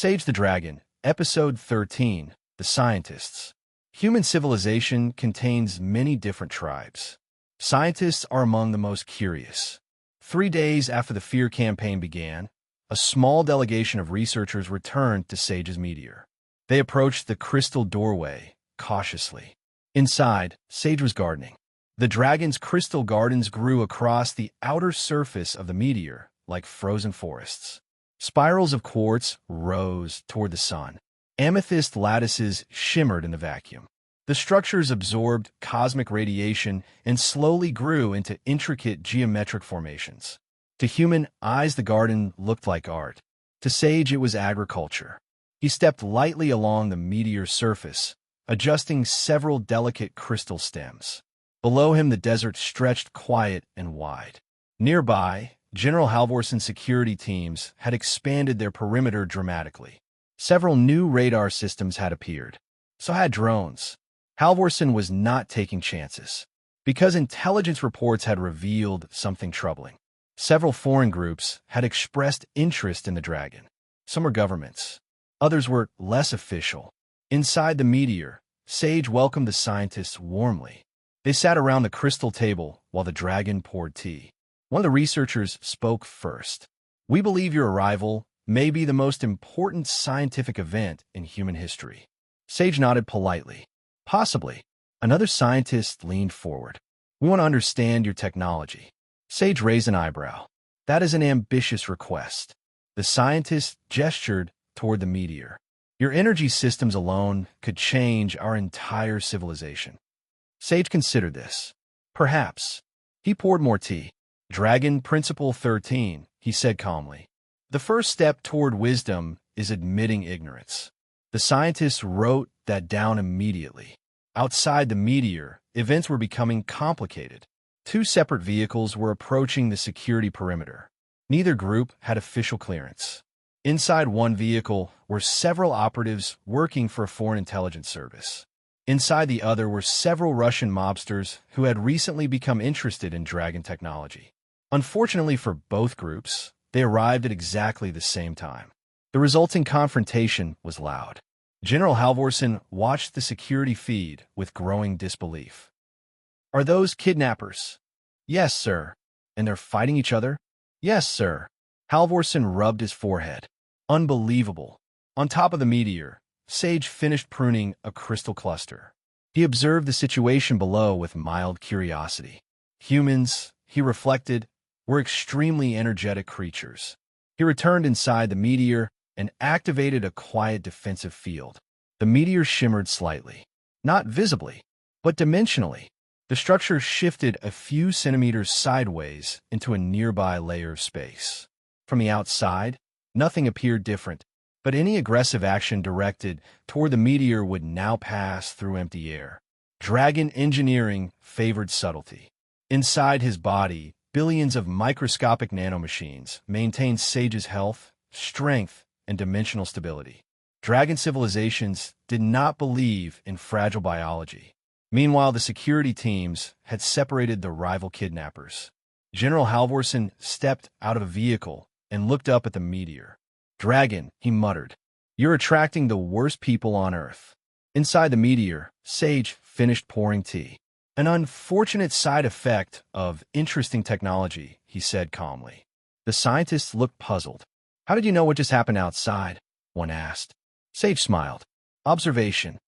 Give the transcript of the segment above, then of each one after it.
Sage the Dragon, Episode 13, The Scientists. Human civilization contains many different tribes. Scientists are among the most curious. 3 days after the Fear campaign began, a small delegation of researchers returned to Sage's meteor. They approached the crystal doorway cautiously. Inside, Sage was gardening. The dragon's crystal gardens grew across the outer surface of the meteor like frozen forests. Spirals of quartz rose toward the sun. Amethyst lattices shimmered in the vacuum. The structures absorbed cosmic radiation and slowly grew into intricate geometric formations. To human eyes, the garden looked like art. To Sage, it was agriculture. He stepped lightly along the meteor's surface, adjusting several delicate crystal stems. Below him, the desert stretched quiet and wide. Nearby, General Halvorson's security teams had expanded their perimeter dramatically. Several new radar systems had appeared. So had drones. Halvorson was not taking chances, because intelligence reports had revealed something troubling. Several foreign groups had expressed interest in the dragon. Some were governments. Others were less official. Inside the meteor, Sage welcomed the scientists warmly. They sat around the crystal table while the dragon poured tea. One of the researchers spoke first. "We believe your arrival may be the most important scientific event in human history." Sage nodded politely. "Possibly." Another scientist leaned forward. "We want to understand your technology." Sage raised an eyebrow. "That is an ambitious request." The scientist gestured toward the meteor. "Your energy systems alone could change our entire civilization." Sage considered this. "Perhaps." He poured more tea. "Dragon Principle 13, he said calmly. "The first step toward wisdom is admitting ignorance." The scientists wrote that down immediately. Outside the meteor, events were becoming complicated. 2 separate vehicles were approaching the security perimeter. Neither group had official clearance. Inside one vehicle were several operatives working for a foreign intelligence service. Inside the other were several Russian mobsters who had recently become interested in dragon technology. Unfortunately for both groups, they arrived at exactly the same time. The resulting confrontation was loud. General Halvorson watched the security feed with growing disbelief. "Are those kidnappers?" "Yes, sir." "And they're fighting each other?" "Yes, sir." Halvorson rubbed his forehead. "Unbelievable." On top of the meteor, Sage finished pruning a crystal cluster. He observed the situation below with mild curiosity. Humans, he reflected, were extremely energetic creatures. He returned inside the meteor and activated a quiet defensive field. The meteor shimmered slightly. Not visibly, but dimensionally. The structure shifted a few centimeters sideways into a nearby layer of space. From the outside, nothing appeared different, but any aggressive action directed toward the meteor would now pass through empty air. Dragon engineering favored subtlety. Inside his body, billions of microscopic nanomachines maintained Sage's health, strength, and dimensional stability. Dragon civilizations did not believe in fragile biology. Meanwhile, the security teams had separated the rival kidnappers. General Halvorson stepped out of a vehicle and looked up at the meteor. "Dragon," he muttered, "you're attracting the worst people on Earth." Inside the meteor, Sage finished pouring tea. "An unfortunate side effect of interesting technology," he said calmly. The scientists looked puzzled. "How did you know what just happened outside?" one asked. Sage smiled. "Observation."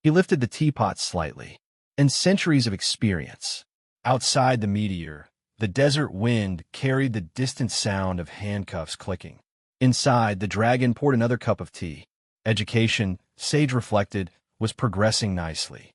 He lifted the teapot slightly. "And centuries of experience." Outside the meteor, the desert wind carried the distant sound of handcuffs clicking. Inside, the dragon poured another cup of tea. Education, Sage reflected, was progressing nicely.